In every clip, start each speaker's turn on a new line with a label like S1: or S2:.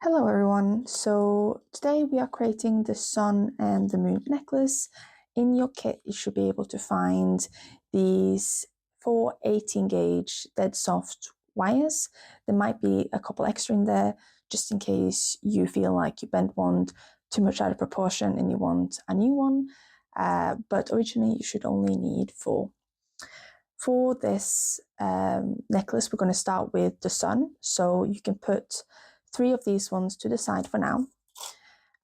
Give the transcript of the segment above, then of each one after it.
S1: Hello everyone, so today we are creating the sun and the moon necklace. In your kit you should be able to find these four 18 gauge dead soft wires. There might be a couple extra in there just in case you feel like you bent one too much out of proportion and you want a new one, but originally you should only need four. For this necklace, we're going to start with the sun. So you can put three of these ones to the side for now.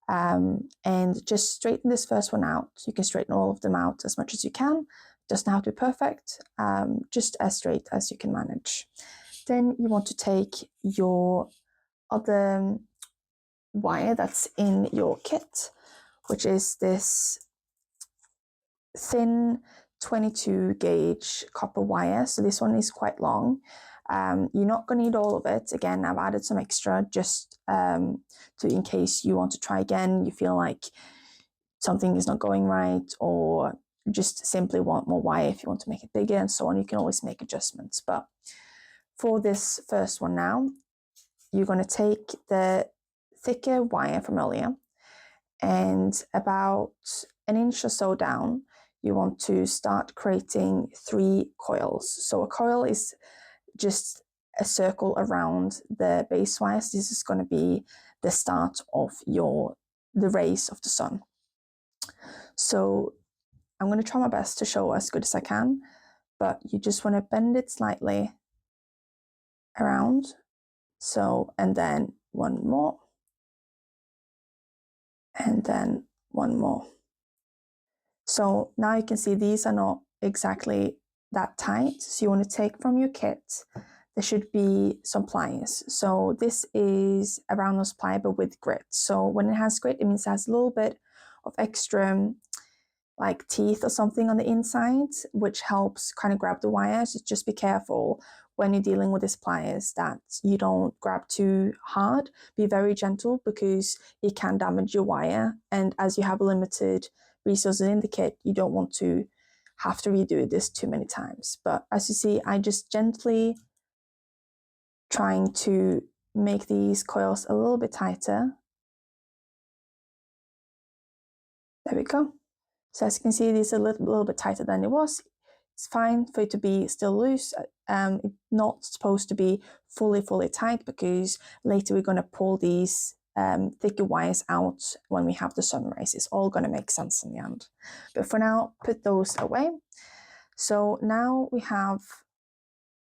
S1: And just straighten this first one out. You can straighten all of them out as much as you can. Doesn't have to be perfect, just as straight as you can manage. Then you want to take your other wire that's in your kit, which is this thin 22 gauge copper wire. So this one is quite long. You're not going to need all of it. Again, I've added some extra just to in case you want to try again, you feel like something is not going right, or just simply want more wire if you want to make it bigger and so on. You can always make adjustments. But for this first one now, you're going to take the thicker wire from earlier, and about an inch or so down, you want to start creating three coils. So a coil is just a circle around the base wires. This is going to be the start of the rays of the sun. So I'm going to try my best to show as good as I can, but you just want to bend it slightly around. So, and then one more, and then one more. So now you can see these are not exactly that tight. So you want to take from your kit, there should be some pliers. So this is a round nose plier but with grit. So when it has grit, it means it has a little bit of extra like teeth or something on the inside, which helps kind of grab the wire. So just be careful when you're dealing with these pliers that you don't grab too hard. Be very gentle because it can damage your wire. And as you have limited resources in the kit, you don't want to have to redo this too many times. But as you see, I just gently trying to make these coils a little bit tighter. There we go. So as you can see, these are a little bit tighter than it was. It's fine for it to be still loose. It's not supposed to be fully tight because later we're going to pull these thicker wires out when we have the sun rays. It's all going to make sense in the end. But for now, put those away. So now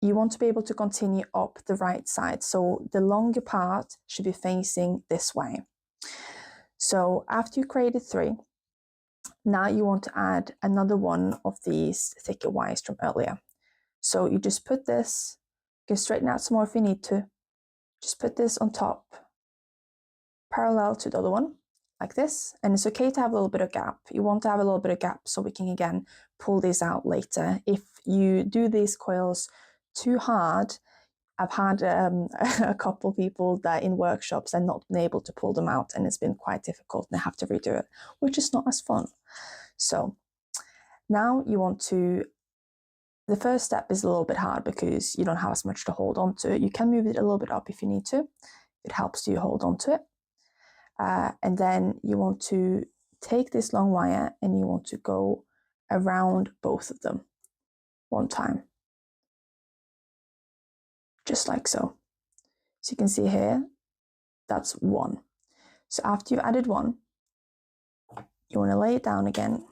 S1: you want to be able to continue up the right side. So the longer part should be facing this way. So after you created three, now you want to add another one of these thicker wires from earlier. So you just put this, you can straighten out some more if you need to. Just put this on top, parallel to the other one, like this. And it's okay to have a little bit of gap. You want to have a little bit of gap so we can again pull these out later. If you do these coils too hard, I've had a couple of people that in workshops and not been able to pull them out, and it's been quite difficult and they have to redo it, which is not as fun. So now you want to, the first step is a little bit hard because you don't have as much to hold on to. You can move it a little bit up if you need to. It helps you hold on to it. And then you want to take this long wire and you want to go around both of them one time. Just like so. So you can see here, that's one. So after you've added one, you want to lay it down again,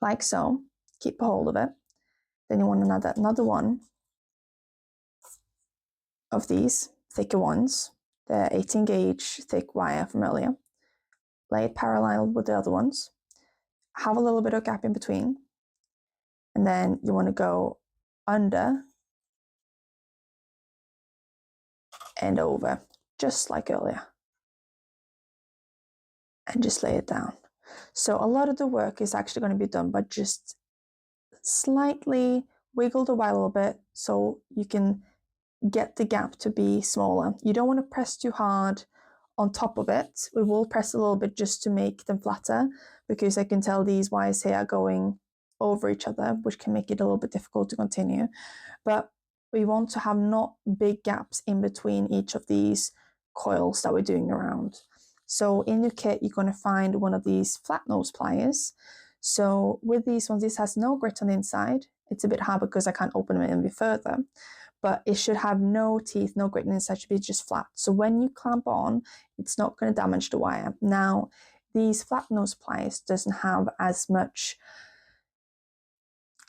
S1: like so. Keep a hold of it. Then you want another one of these thicker ones, the 18 gauge thick wire from earlier. Lay it parallel with the other ones. Have a little bit of gap in between. And then you want to go under and over, just like earlier. And just lay it down. So a lot of the work is actually going to be done by just slightly wiggle the wire a little bit so you can get the gap to be smaller. You don't want to press too hard on top of it. We will press a little bit just to make them flatter because I can tell these wires here are going over each other, which can make it a little bit difficult to continue. But we want to have not big gaps in between each of these coils that we're doing around. So in your kit, you're going to find one of these flat nose pliers. So with these ones, this has no grit on the inside. It's a bit hard because I can't open it any further, but it should have no teeth, no grit on the inside, it should be just flat. So when you clamp on, it's not going to damage the wire. Now, these flat nose pliers doesn't have as much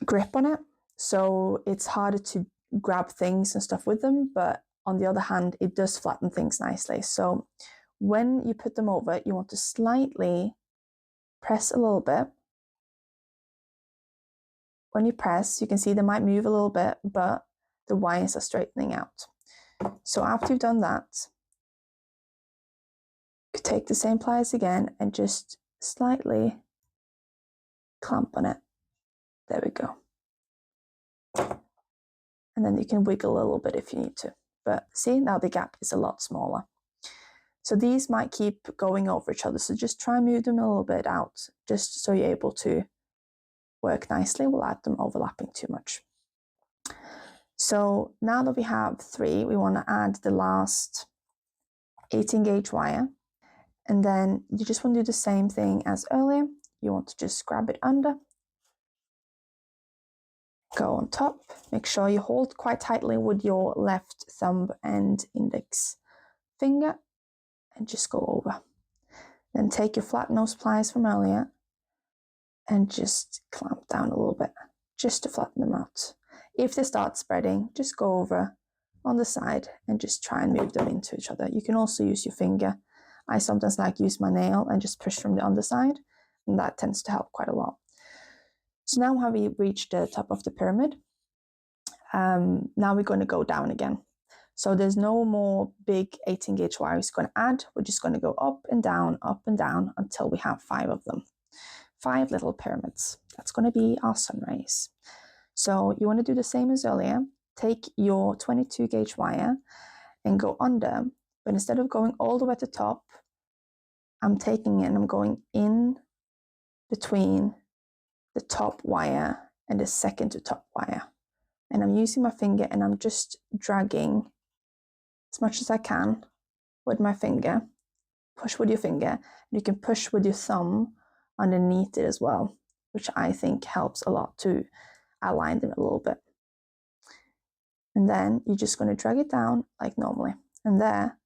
S1: grip on it, so it's harder to grab things and stuff with them, but on the other hand, it does flatten things nicely. So when you put them over, you want to slightly press a little bit. When you press, you can see they might move a little bit, but the wires are straightening out. So after you've done that, you take the same pliers again and just slightly clamp on it. There we go. And then you can wiggle a little bit if you need to. But see, now the gap is a lot smaller. So these might keep going over each other. So just try and move them a little bit out, just so you're able to work nicely without them overlapping too much. So now that we have 3, we want to add the last 18 gauge wire. And then you just want to do the same thing as earlier. You want to just grab it under, go on top, make sure you hold quite tightly with your left thumb and index finger and just go over. Then take your flat nose pliers from earlier and just clamp down a little bit, just to flatten them out. If they start spreading, just go over on the side and just try and move them into each other. You can also use your finger. I sometimes like use my nail and just push from the underside, and that tends to help quite a lot. So now have we reached the top of the pyramid. Now we're going to go down again. So there's no more big 18 gauge wires going to add. We're just going to go up and down until we have 5 of them. 5 little pyramids. That's going to be our sun rays. So you want to do the same as earlier. Take your 22 gauge wire and go under, but instead of going all the way to the top, I'm taking it and I'm going in between the top wire and the second to top wire. And I'm using my finger and I'm just dragging as much as I can with my finger. Push with your finger. You can push with your thumb underneath it as well, which I think helps a lot to align them a little bit. And then you're just going to drag it down like normally. And there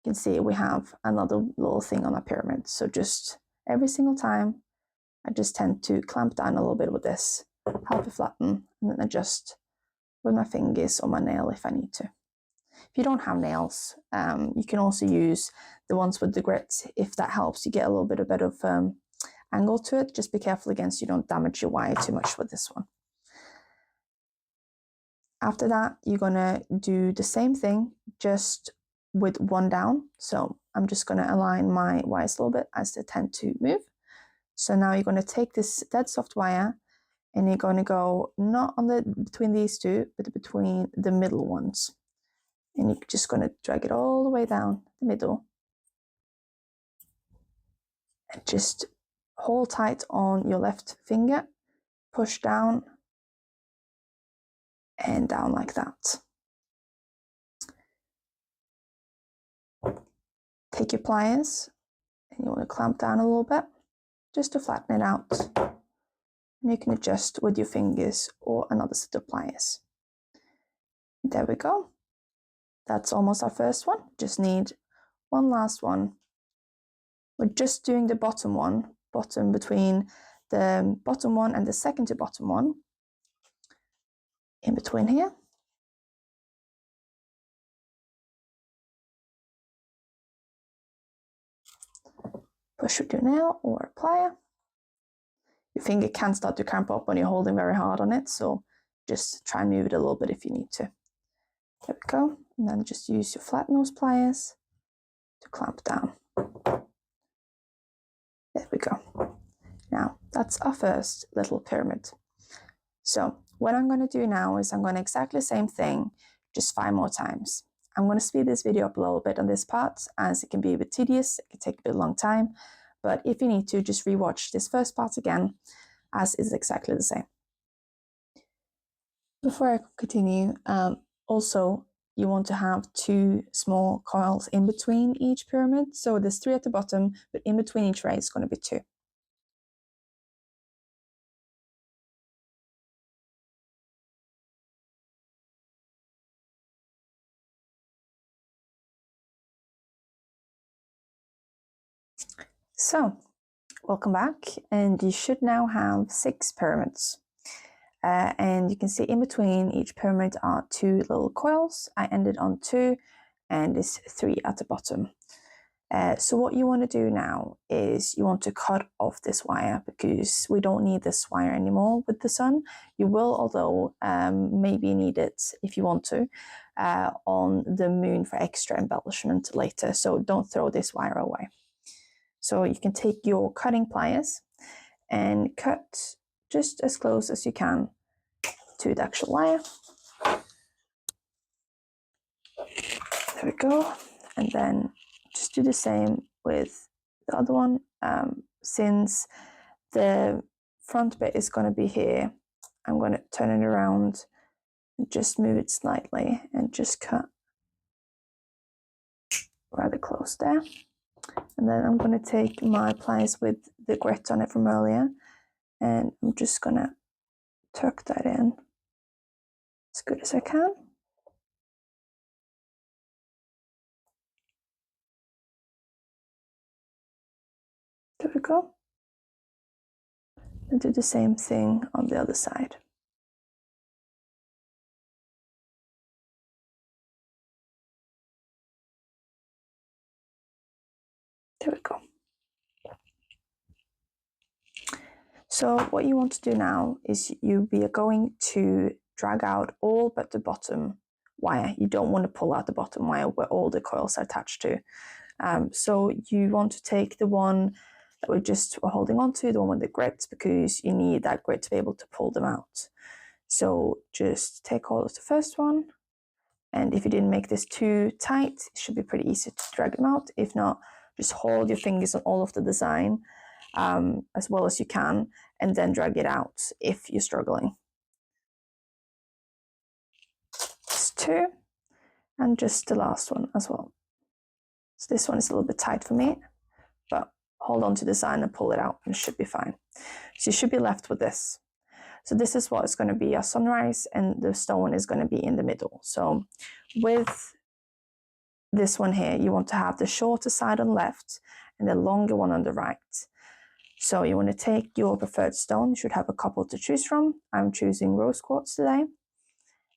S1: you can see we have another little thing on our pyramid. So just every single time, I just tend to clamp down a little bit with this, help it flatten, and then adjust with my fingers or my nail if I need to. If you don't have nails, you can also use the ones with the grit. If that helps, you get a little bit of better angle to it. Just be careful again so you don't damage your wire too much with this one. After that, you're going to do the same thing, just with one down. So I'm just going to align my wires a little bit as they tend to move. So now you're going to take this dead soft wire and you're going to go not on between these two, but between the middle ones. And you're just going to drag it all the way down the middle. And just hold tight on your left finger, push down, and down like that. Take your pliers and you want to clamp down a little bit just to flatten it out. And you can adjust with your fingers or another set of pliers. There we go. That's almost our first one. Just need one last one. We're just doing the bottom between the bottom one and the second to bottom one. In between here. Push with your nail or a plier. Your finger can start to cramp up when you're holding very hard on it, so just try and move it a little bit if you need to. There we go. And then just use your flat nose pliers to clamp down. There we go. Now, that's our first little pyramid. So what I'm going to do now is I'm going to exactly the same thing, just 5 more times. I'm going to speed this video up a little bit on this part, as it can be a bit tedious, it can take a bit long time, but if you need to, just rewatch this first part again, as it's exactly the same. Before I continue, also, you want to have 2 small coils in between each pyramid. So there's 3 at the bottom, but in between each ray is going to be 2. So, welcome back, and you should now have 6 pyramids. And you can see in between each pyramid are 2 little coils. I ended on 2, and there's 3 at the bottom. So what you want to do now is you want to cut off this wire, because we don't need this wire anymore with the sun. You will, although maybe need it if you want to, on the moon for extra embellishment later. So don't throw this wire away. So you can take your cutting pliers and cut just as close as you can to the actual wire. There we go. And then just do the same with the other one. Since the front bit is going to be here, I'm going to turn it around and just move it slightly and just cut rather close there. And then I'm going to take my pliers with the grit on it from earlier, and I'm just going to tuck that in as good as I can. There we go. And do the same thing on the other side. There we go. So what you want to do now is we are going to drag out all but the bottom wire. You don't want to pull out the bottom wire where all the coils are attached to. So you want to take the one that we're just holding on to, the one with the grit, because you need that grit to be able to pull them out. So just take hold of the first one, and if you didn't make this too tight, it should be pretty easy to drag them out. If not, just hold your fingers on all of the design as well as you can, and then drag it out if you're struggling. Just 2, and just the last one as well. So this one is a little bit tight for me, but hold on to the design and pull it out and it should be fine. So you should be left with this. So this is what is going to be a sunrise, and the stone is going to be in the middle. So with this one here, you want to have the shorter side on the left and the longer one on the right. So you want to take your preferred stone. You should have a couple to choose from. I'm choosing rose quartz today.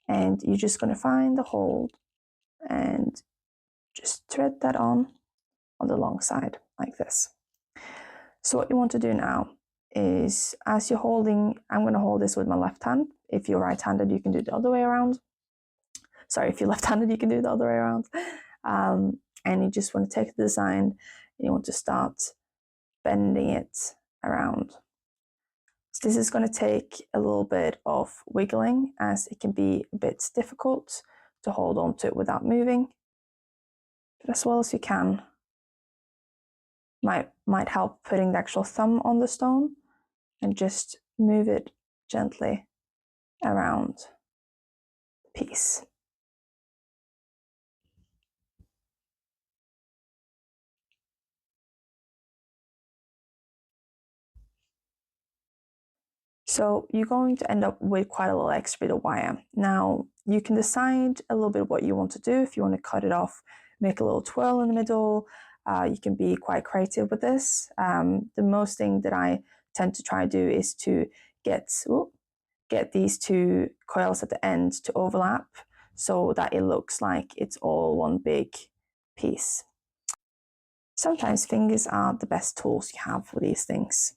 S1: And you're just going to find the hole and just thread that on the long side like this. So what you want to do now is, as you're holding, I'm going to hold this with my left hand. If you're right-handed, you can do the other way around. Sorry, if you're left-handed, you can do the other way around. And you just want to take the design, and you want to start bending it around. So this is going to take a little bit of wiggling, as it can be a bit difficult to hold on to it without moving. But as well as you can, might help putting the actual thumb on the stone and just move it gently around the piece. So you're going to end up with quite a little extra bit of wire. Now you can decide a little bit what you want to do. If you want to cut it off, make a little twirl in the middle, you can be quite creative with this. The most thing that I tend to try to do is to get these 2 coils at the end to overlap, so that it looks like it's all one big piece. Sometimes fingers are the best tools you have for these things.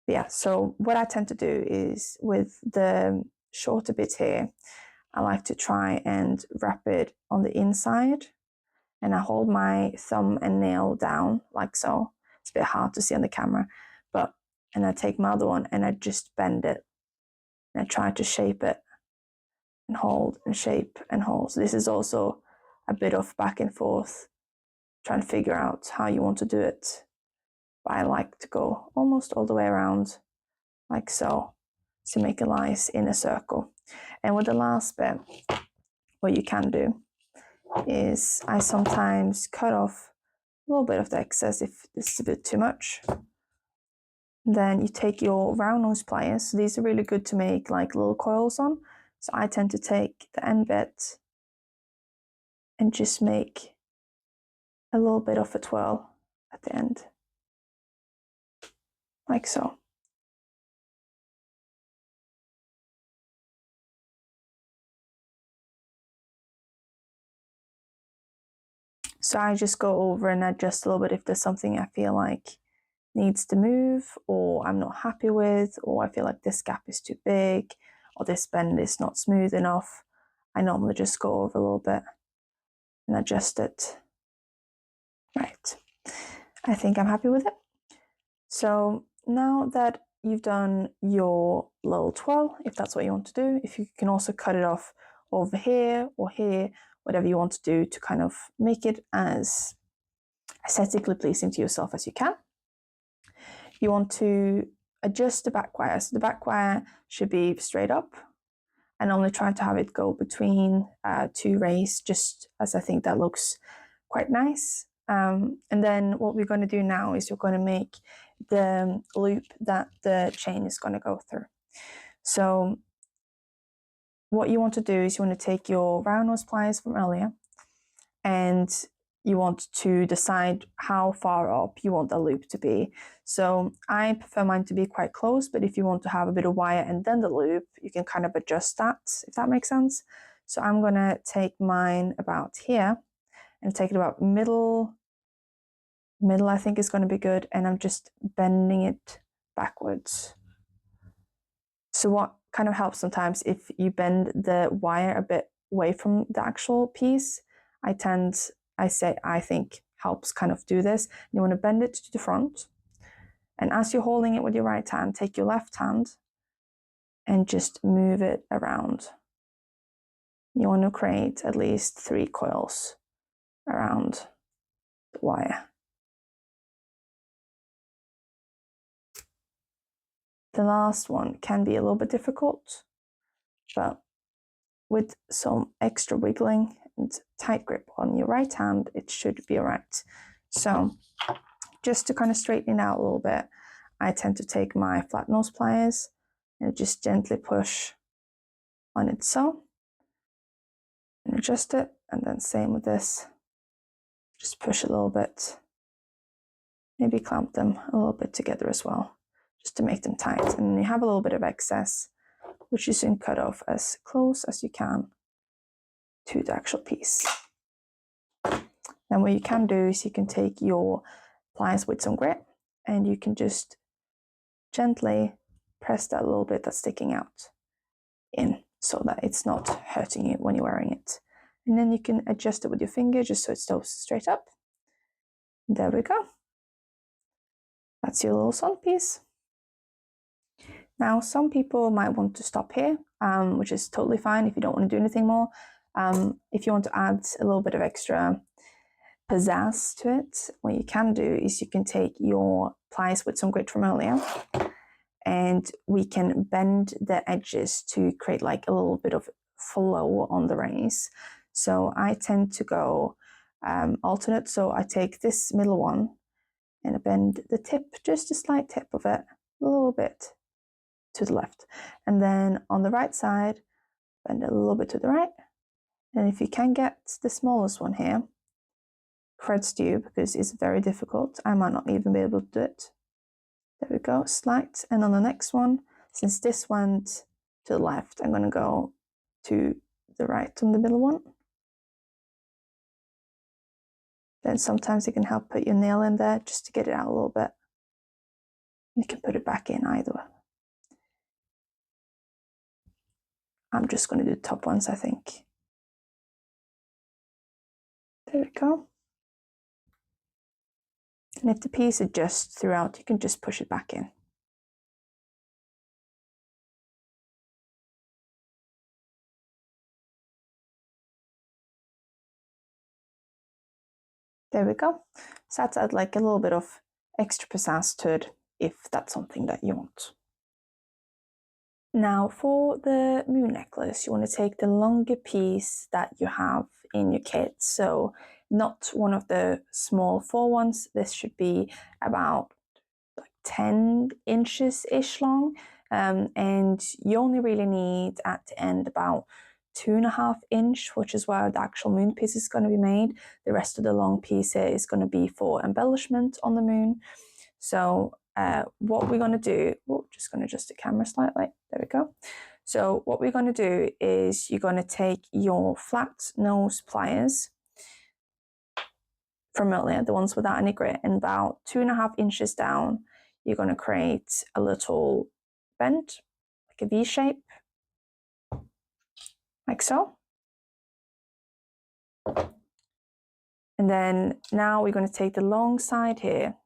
S1: Yeah, so what I tend to do is, with the shorter bit here, I like to try and wrap it on the inside, and I hold my thumb and nail down like so. It's a bit hard to see on the camera, and I take my other one and I just bend it, and I try to shape it and hold and shape and hold. So this is also a bit of back and forth, trying to figure out how you want to do it. But I like to go almost all the way around like so, to make a nice inner circle. And with the last bit, what you can do is I sometimes cut off a little bit of the excess if this is a bit too much. Then you take your round nose pliers. So these are really good to make like little coils on. So I tend to take the end bit and just make a little bit of a twirl at the end, like so. So I just go over and adjust a little bit if there's something I feel like needs to move, or I'm not happy with, or I feel like this gap is too big, or this bend is not smooth enough. I normally just go over a little bit and adjust it. Right. I think I'm happy with it. So now that you've done your little twirl, if that's what you want to do, if you can also cut it off over here or here, whatever you want to do to kind of make it as aesthetically pleasing to yourself as you can. You want to adjust the back wire. So the back wire should be straight up, and only try to have it go between two rays, just as I think that looks quite nice. And then what we're going to do now is we're going to make the loop that the chain is going to go through. So what you want to do is you want to take your round nose pliers from earlier, and you want to decide how far up you want the loop to be. So I prefer mine to be quite close, but if you want to have a bit of wire and then the loop, you can kind of adjust that, if that makes sense. So I'm gonna take mine about here and take it about middle I think is gonna be good, and I'm just bending it backwards. So what kind of helps sometimes if you bend the wire a bit away from the actual piece, I think helps kind of do this. You want to bend it to the front, and as you're holding it with your right hand, take your left hand and just move it around. You want to create at least 3 coils around the wire. The last one can be a little bit difficult, but with some extra wiggling and tight grip on your right hand, it should be all right. So just to kind of straighten it out a little bit, I tend to take my flat nose pliers and just gently push on it so, and adjust it, and then same with this, just push a little bit, maybe clamp them a little bit together as well, just to make them tight. And you have a little bit of excess, which you can cut off as close as you can to the actual piece. Then what you can do is you can take your pliers with some grit, and you can just gently press that little bit that's sticking out in, so that it's not hurting you when you're wearing it. And then you can adjust it with your finger just so it stays straight up. There we go. That's your little sun piece. Now, some people might want to stop here, which is totally fine if you don't want to do anything more. If you want to add a little bit of extra pizzazz to it, what you can do is you can take your pliers with some grit from earlier, and we can bend the edges to create like a little bit of flow on the rays. So I tend to go alternate. So I take this middle one and I bend the tip, just a slight tip of it, a little bit to the left. And then on the right side, bend it a little bit to the right. And if you can get the smallest one here, creds to you, because it's very difficult. I might not even be able to do it. There we go, slight. And on the next one, since this went to the left, I'm going to go to the right on the middle one. Then sometimes it can help put your nail in there just to get it out a little bit. You can put it back in either way. I'm just going to do the top ones, I think. There we go. And if the piece adjusts throughout, you can just push it back in. There we go. So that's add like a little bit of extra pizzazz to it if that's something that you want. Now for the moon necklace, you want to take the longer piece that you have in your kit. So not one of the small 4 ones. This should be about like 10 inches-ish long. And you only really need at the end about 2.5 inch, which is where the actual moon piece is going to be made. The rest of the long piece is going to be for embellishment on the moon. So what we're going to do, just going to adjust the camera slightly, there we go. So what we're going to do is you're going to take your flat nose pliers from earlier, the ones without any grit, and about 2.5 inches down, you're going to create a little bend, like a V shape, like so. And then now we're going to take the long side here,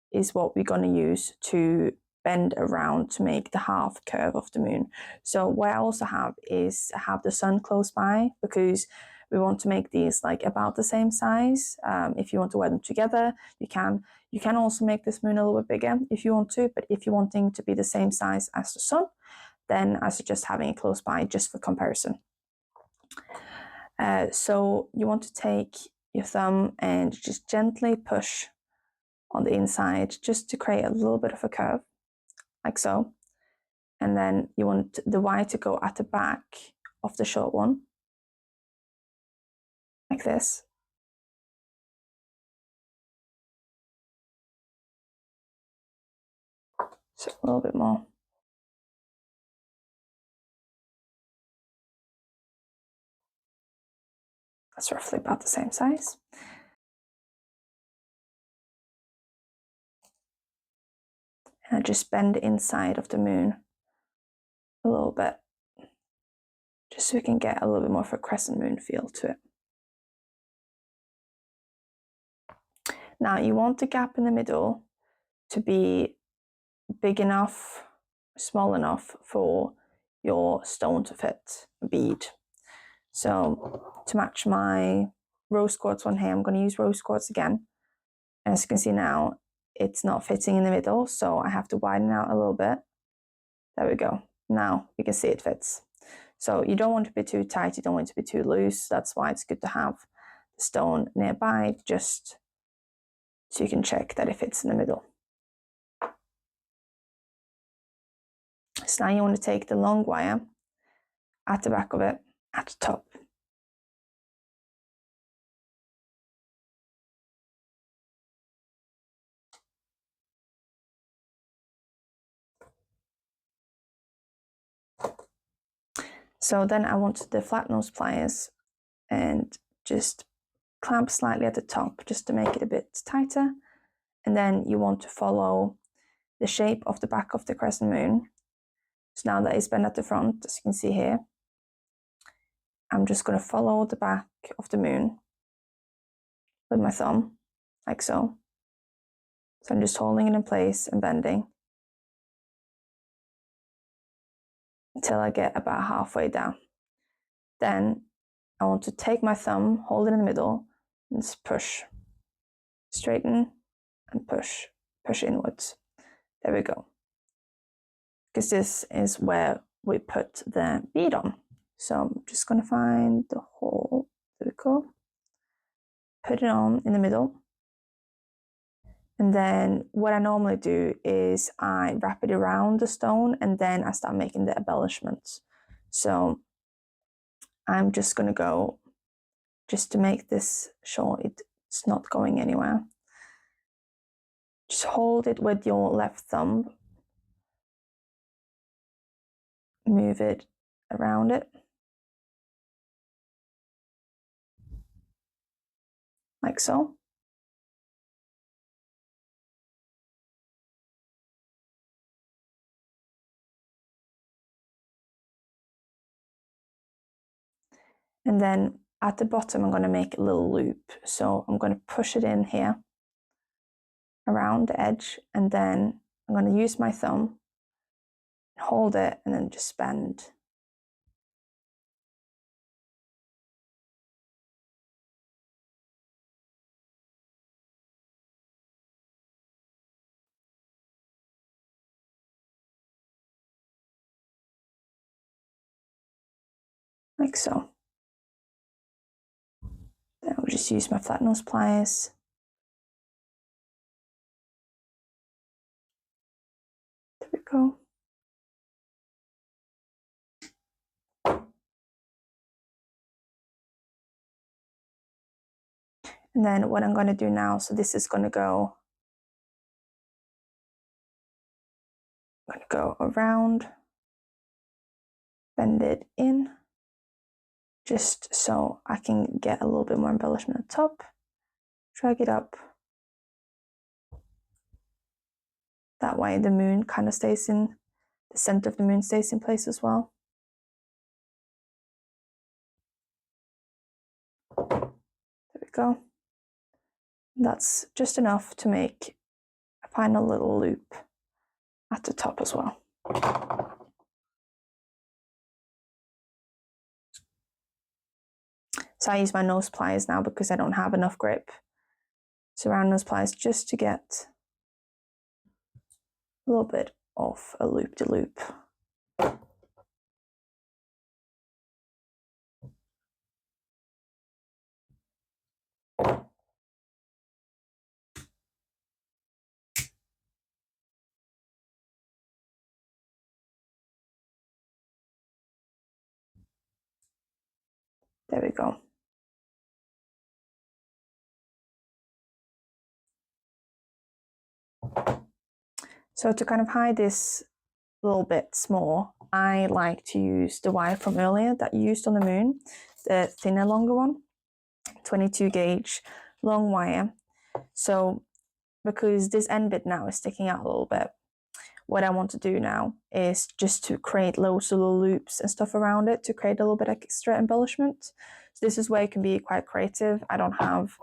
S1: is what we're going to use to bend around to make the half curve of the moon. So what I also have is I have the sun close by, because we want to make these like about the same size. If you want to wear them together, you can. You can also make this moon a little bit bigger if you want to, but if you're wanting to be the same size as the sun, then I suggest having it close by just for comparison. So you want to take your thumb and just gently push on the inside just to create a little bit of a curve, like so. And then you want the Y to go at the back of the short one, like this. So a little bit more. That's roughly about the same size. And I just bend the inside of the moon a little bit, just so we can get a little bit more of a crescent moon feel to it. Now you want the gap in the middle to be big enough, small enough for your stone to fit a bead. So to match my rose quartz one here, I'm going to use rose quartz again. And as you can see now, it's not fitting in the middle, so I have to widen out a little bit. There we go. Now you can see it fits. So you don't want it to be too tight, you don't want it to be too loose. That's why it's good to have the stone nearby, just so you can check that it fits in the middle. So now you want to take the long wire at the back of it, at the top. So then I want the flat nose pliers and just clamp slightly at the top just to make it a bit tighter. And then you want to follow the shape of the back of the crescent moon. So now that it's bent at the front, as you can see here, I'm just going to follow the back of the moon with my thumb, like so. So I'm just holding it in place and bending until I get about halfway down. Then I want to take my thumb, hold it in the middle, and just push, straighten and push inwards. There we go. Because this is where we put the bead on. So I'm just going to find the hole, there we go. Put it on in the middle. And then what I normally do is I wrap it around the stone and then I start making the embellishments. So I'm just going to go, just to make this sure it's not going anywhere. Just hold it with your left thumb. Move it around it. Like so. And then at the bottom, I'm going to make a little loop. So I'm going to push it in here around the edge, and then I'm going to use my thumb, hold it, and then just bend. like so. Then I'll just use my flat nose pliers. There we go. And then what I'm going to do now, so this is going to go, I'm going to go around, bend it in, just so I can get a little bit more embellishment at the top, drag it up. That way the moon kind of stays in, the center of the moon stays in place as well. There we go. That's just enough to make a final little loop at the top as well. So I use my nose pliers now because I don't have enough grip. So around nose pliers just to get a little bit of a loop-de-loop. There we go. So to kind of hide this a little bit more, I like to use the wire from earlier that you used on the moon, the thinner, longer one, 22 gauge long wire. So because this end bit now is sticking out a little bit, what I want to do now is just to create loads of little loops and stuff around it to create a little bit extra embellishment. So this is where you can be quite creative. I don't have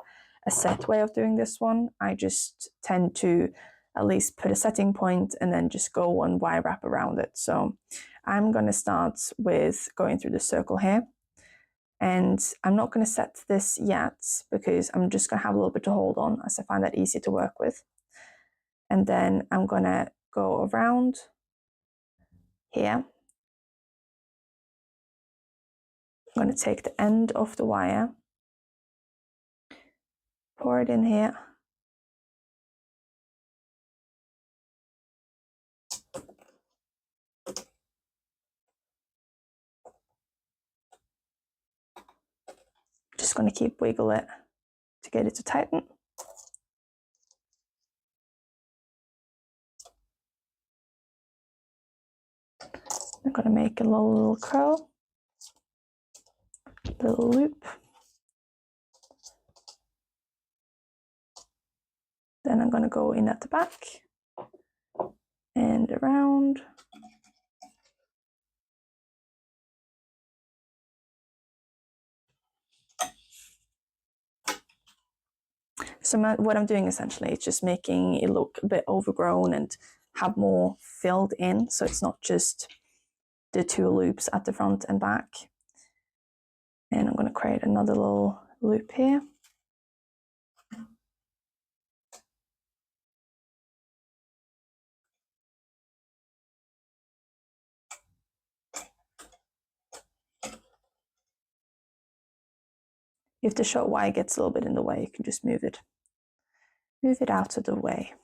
S1: a set way of doing this one. I just tend to at least put a setting point and then just go one wire wrap around it. So I'm going to start with going through the circle here. And I'm not going to set this yet because I'm just going to have a little bit to hold on as I find that easier to work with. And then I'm going to go around here. I'm going to take the end of the wire, pour it in here. Just going to keep wiggle it to get it to tighten. I'm going to make a little curl, little loop. Then I'm going to go in at the back and around. So what I'm doing essentially is just making it look a bit overgrown and have more filled in, so it's not just the two loops at the front and back. And I'm going to create another little loop here. If the short wire gets a little bit in the way, you can just move it out of the way.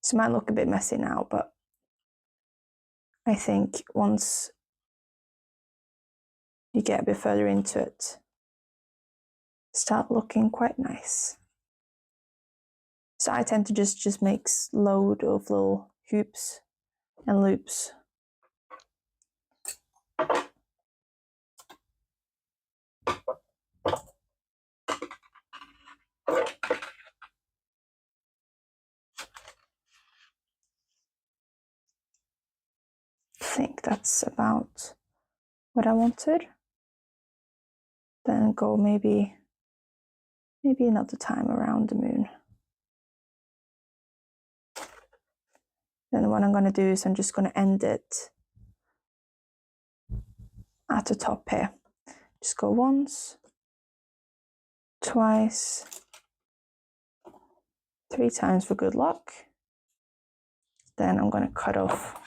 S1: So it might look a bit messy now, but I think once you get a bit further into it, start looking quite nice. So I tend to just make load of little hoops and loops. I think that's about what I wanted. Then go maybe another time around the moon. Then what I'm going to do is I'm just going to end it at the top here. Just go once, twice, 3 times for good luck. Then I'm going to cut off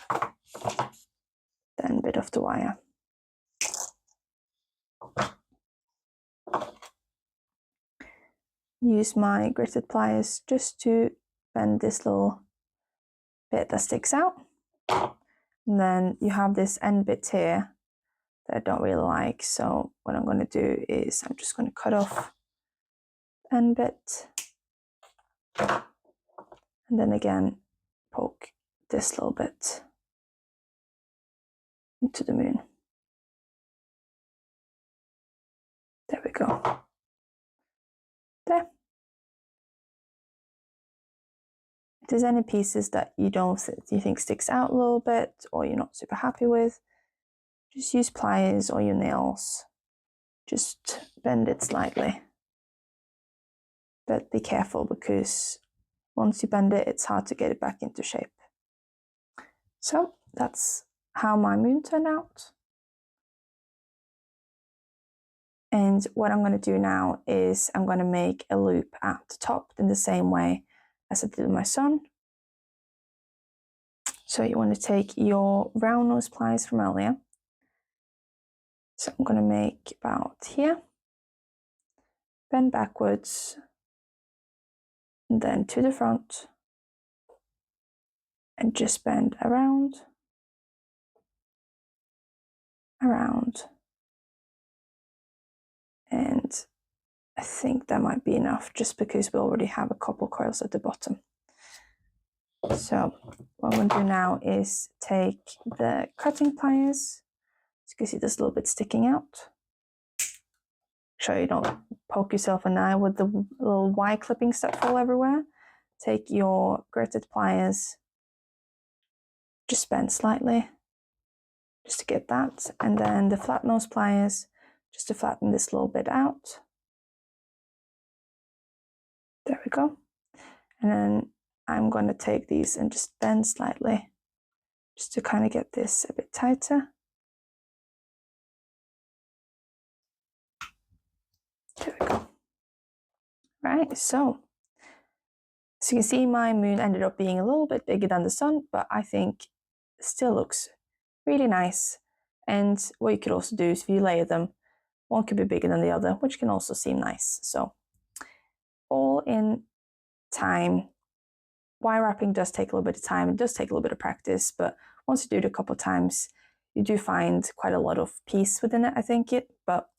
S1: the end bit of the wire. use my gritted pliers just to bend this little bit that sticks out. And then you have this end bit here that I don't really like. So what I'm going to do is I'm just going to cut off the end bit. And then again, poke this little bit into the moon. There we go. There. If there's any pieces that you think sticks out a little bit or you're not super happy with, just use pliers or your nails. Just bend it slightly. But be careful because once you bend it, it's hard to get it back into shape. So that's how my moon turned out. And what I'm going to do now is I'm going to make a loop at the top in the same way as I did with my sun. So you want to take your round nose pliers from earlier. So I'm going to make about here, bend backwards, and then to the front, and just bend around, and I think that might be enough just because we already have a couple coils at the bottom. So what I'm going to do now is take the cutting pliers. As you can see, there's a little bit sticking out. Sure you don't poke yourself in the eye with the little Y clippings that fall everywhere. Take your gritted pliers, just bend slightly, just to get that. And then the flat nose pliers, just to flatten this little bit out. There we go. And then I'm going to take these and just bend slightly, just to kind of get this a bit tighter. There we go. Right, so as you can see, my moon ended up being a little bit bigger than the sun, but I think it still looks really nice. And what you could also do is if you layer them, one could be bigger than the other, which can also seem nice. So all in time. Wire wrapping does take a little bit of time. It does take a little bit of practice, but once you do it a couple of times, you do find quite a lot of peace within it, I think But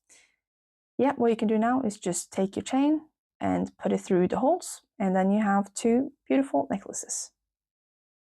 S1: yeah, what you can do now is just take your chain and put it through the holes, and then you have two beautiful necklaces.